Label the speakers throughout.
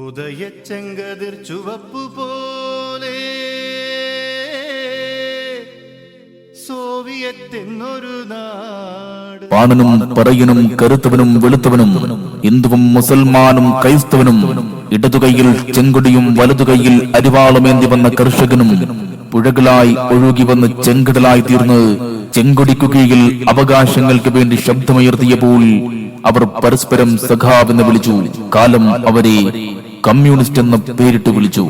Speaker 1: ഉദയച്ചെങ്കതിർ ചുവപ്പു പോലെ സോവിയറ്റ് എന്നൊരു നാട്.
Speaker 2: പാണനും പറയനും കറുത്തവനും വെളുത്തവനും ഹിന്ദുവും മുസൽമാനും ക്രൈസ്തവനും ഇടതുകൈയിൽ ചെങ്കൊടിയും വലതുകൈയിൽ അരിവാളുമേന്തി വന്ന കർഷകനും പുഴകളായി ഒഴുകി വന്ന് ചെങ്കടലായി തീർന്ന് ചെങ്കൊടിക്കുകയിൽ അവകാശങ്ങൾക്ക് വേണ്ടി ശബ്ദമുയർത്തിയപ്പോൾ അവർ പരസ്പരം സഖാവെന്ന് വിളിച്ചു. കാലം അവരെ കമ്മ്യൂണിസ്റ്റ് എന്ന പേരിട്ട് വിളിച്ചു.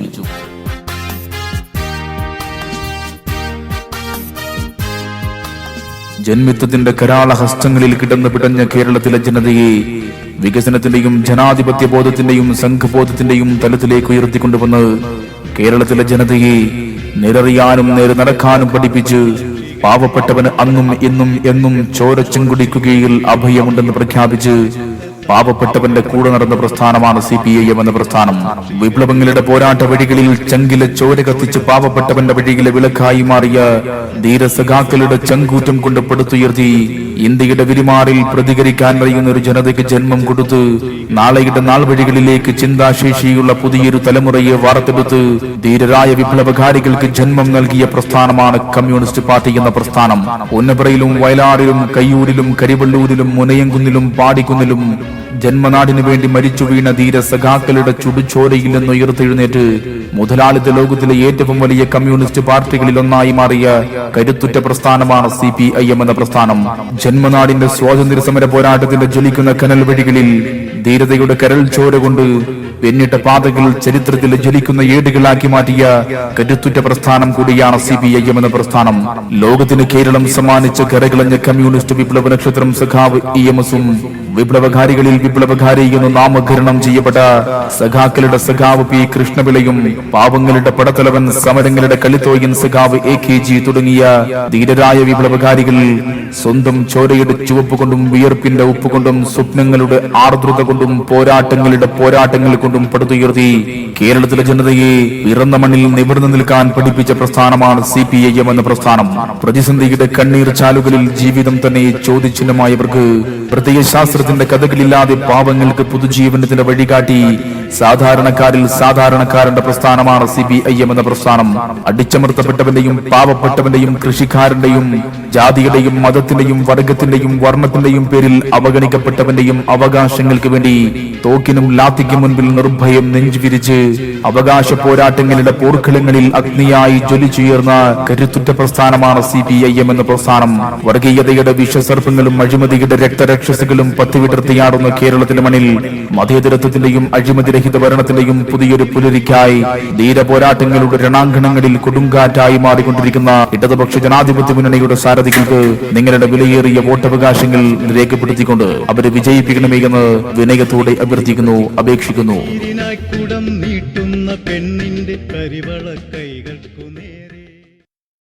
Speaker 2: ജന്മിത്വത്തിന്റെ കരാള ഹസ്തങ്ങളിൽ കിടന്നു പിടഞ്ഞ കേരളത്തിലെ ജനതയെ വികസനത്തിന്റെയും ജനാധിപത്യ ബോധത്തിന്റെയും സംഘബോധത്തിന്റെയും തലത്തിലേക്ക് ഉയർത്തിക്കൊണ്ടുവന്ന് കേരളത്തിലെ ജനതയെ നേരറിയാനും നേരെ നടക്കാനും പഠിപ്പിച്ച് പാവപ്പെട്ടവന് അന്നും എന്നും എന്നും ചോരച്ചെങ്കുടിക്കുകയിൽ അഭയമുണ്ടെന്ന് പ്രഖ്യാപിച്ച് പാവപ്പെട്ടവന്റെ കൂടെ നടന്ന പ്രസ്ഥാനമാണ് CPIM എന്ന പ്രസ്ഥാനം. വിപ്ലവങ്ങളുടെ പോരാട്ട വഴികളിൽ ചങ്കിലെ ചോര കത്തിച്ച് പാവപ്പെട്ടവന്റെ വഴിയിലെ വിളക്കായി മാറിയ ധീരസഖാക്കളുടെ ചങ്കൂറ്റം കൊണ്ട് പടുത്തുയർത്തി ഇന്ത്യയുടെ വിരിമാറിൽ പ്രതികരിക്കാൻ കഴിയുന്ന ഒരു ജനതയ്ക്ക് ജന്മം കൊടുത്ത് നാളെയുടെ നാൾ വഴികളിലേക്ക് ചിന്താശേഷിയുള്ള പുതിയൊരു തലമുറയെ വാർത്തെടുത്ത് ധീരരായ വിപ്ലവകാരികൾക്ക് ജന്മം നൽകിയ പ്രസ്ഥാനമാണ് കമ്മ്യൂണിസ്റ്റ് പാർട്ടി എന്ന പ്രസ്ഥാനം. ഉന്നപ്രയിലും വയലാറിലും കയ്യൂരിലും കരിവള്ളൂരിലും മുനയംകുന്നിലും പാടിക്കുന്നിലും ജന്മനാടിനു വേണ്ടി മരിച്ചു വീണ ധീര സഖാക്കളുടെ ചുടുചോരയിൽ നിന്ന് ഉയർത്തെഴുന്നേറ്റ് മുതലാളിത്ത ലോകത്തിലെ ഏറ്റവും വലിയ കമ്മ്യൂണിസ്റ്റ് പാർട്ടികളിൽ ഒന്നായി മാറിയ കരുത്തുറ്റ പ്രസ്ഥാനമാണ് CPIM എന്ന പ്രസ്ഥാനം. ജന്മനാടിന്റെ സ്വാതന്ത്ര്യ സമര പോരാട്ടത്തിന്റെ ജ്വലിക്കുന്ന കനൽ വഴികളിൽ ധീരതയുടെ കരൾ ചോര കൊണ്ട് പിന്നിട്ട പാതകൾ ചരിത്രത്തിൽ ജ്വലിക്കുന്ന ഏടുകളാക്കി മാറ്റിയ കരുത്തുറ്റ പ്രസ്ഥാനം കൂടിയാണ് CPIM എന്ന പ്രസ്ഥാനം. ലോകത്തിന് കേരളം സമ്മാനിച്ച കരകളഞ്ഞ കമ്മ്യൂണിസ്റ്റ് വിപ്ലവ നക്ഷത്രം സഖാവ് EMSഉം വിപ്ലവകാരികളിൽ വിപ്ലവകാരി എന്ന് നാമകരണം ചെയ്യപ്പെട്ട സഖാക്കളുടെ സഖാവ് P കൃഷ്ണപിള്ളയും പാവങ്ങളുടെ പടത്തലവൻ സമരങ്ങളുടെ കളിത്തോയൻ സഖാവ് AKG തുടങ്ങിയ ധീരരായ വിപ്ലവകാരികൾ സ്വന്തം ചോരയുടെ ചുവപ്പ് കൊണ്ടും വിയർപ്പിന്റെ ഉപ്പ് കൊണ്ടും സ്വപ്നങ്ങളുടെ ആർദ്രത കൊണ്ടും പോരാട്ടങ്ങൾ കൊണ്ടും പടുത്തുയർത്തി കേരളത്തിലെ ജനതയെ പിറന്ന മണ്ണിൽ നിവർന്നു നിൽക്കാൻ പഠിപ്പിച്ച പ്രസ്ഥാനമാണ് CPIM എന്ന പ്രസ്ഥാനം. പ്രതിസന്ധിയുടെ കണ്ണീർ ചാലുകളിൽ ജീവിതം തന്നെ ചോദ്യചിഹ്നമായവർക്ക് പ്രത്യയശാസ്ത്രത്തിന്റെ കഥകളില്ലാതെ പാവങ്ങൾക്ക് പുതുജീവനത്തിന്റെ വഴികാട്ടി സാധാരണക്കാരിൽ സാധാരണക്കാരന്റെ പ്രസ്ഥാനമാണ് CPIM എന്ന പ്രസ്ഥാനം. അടിച്ചമർത്തപ്പെട്ടവന്റെയും പാവപ്പെട്ടവന്റെയും കൃഷിക്കാരന്റെയും ജാതിയുടെയും മതത്തിന്റെയും വർഗത്തിന്റെയും വർണ്ണത്തിന്റെയും പേരിൽ അവഗണിക്കപ്പെട്ടവന്റെയും അവകാശങ്ങൾക്ക് വേണ്ടി തോക്കിനും ലാത്തിക്കും മുൻപിൽ നിർഭയം നെഞ്ചുവിരിച്ച് അവകാശ പോരാട്ടങ്ങളുടെ പോർക്കളങ്ങളിൽ അഗ്നിയായി ജ്വലിച്ചുയർന്ന കരുത്തുറ്റ പ്രസ്ഥാനമാണ് CPIM എന്ന പ്രസ്ഥാനം. വർഗീയതയുടെ വിഷസർപ്പങ്ങളും അഴിമതിയുടെ രക്തരക്ഷസുകളും പത്തിവിടർത്തിയാടുന്ന കേരളത്തിലെ മണ്ണിൽ മതേതരത്വത്തിന്റെയും അഴിമതിരഹിത ഭരണത്തിന്റെയും പുതിയൊരു പുലരിക്കായി ധീര പോരാട്ടങ്ങളുടെ രണാങ്കണങ്ങളിൽ കൊടുങ്കാറ്റായി മാറിക്കൊണ്ടിരിക്കുന്ന ഇടതുപക്ഷ ജനാധിപത്യ മുന്നണിയുടെ സാരഥികൾക്ക് നിങ്ങളുടെ വിലയേറിയ വോട്ടവകാശങ്ങൾ രേഖപ്പെടുത്തിക്കൊണ്ട് അവരെ വിജയിപ്പിക്കണമേ എന്ന് വിനയത്തോടെ അഭ്യർത്ഥിക്കുന്നു, അപേക്ഷിക്കുന്നു.
Speaker 1: നീട്ടുന്ന പെണ്ണിന്റെ കരിവള കൈകൾ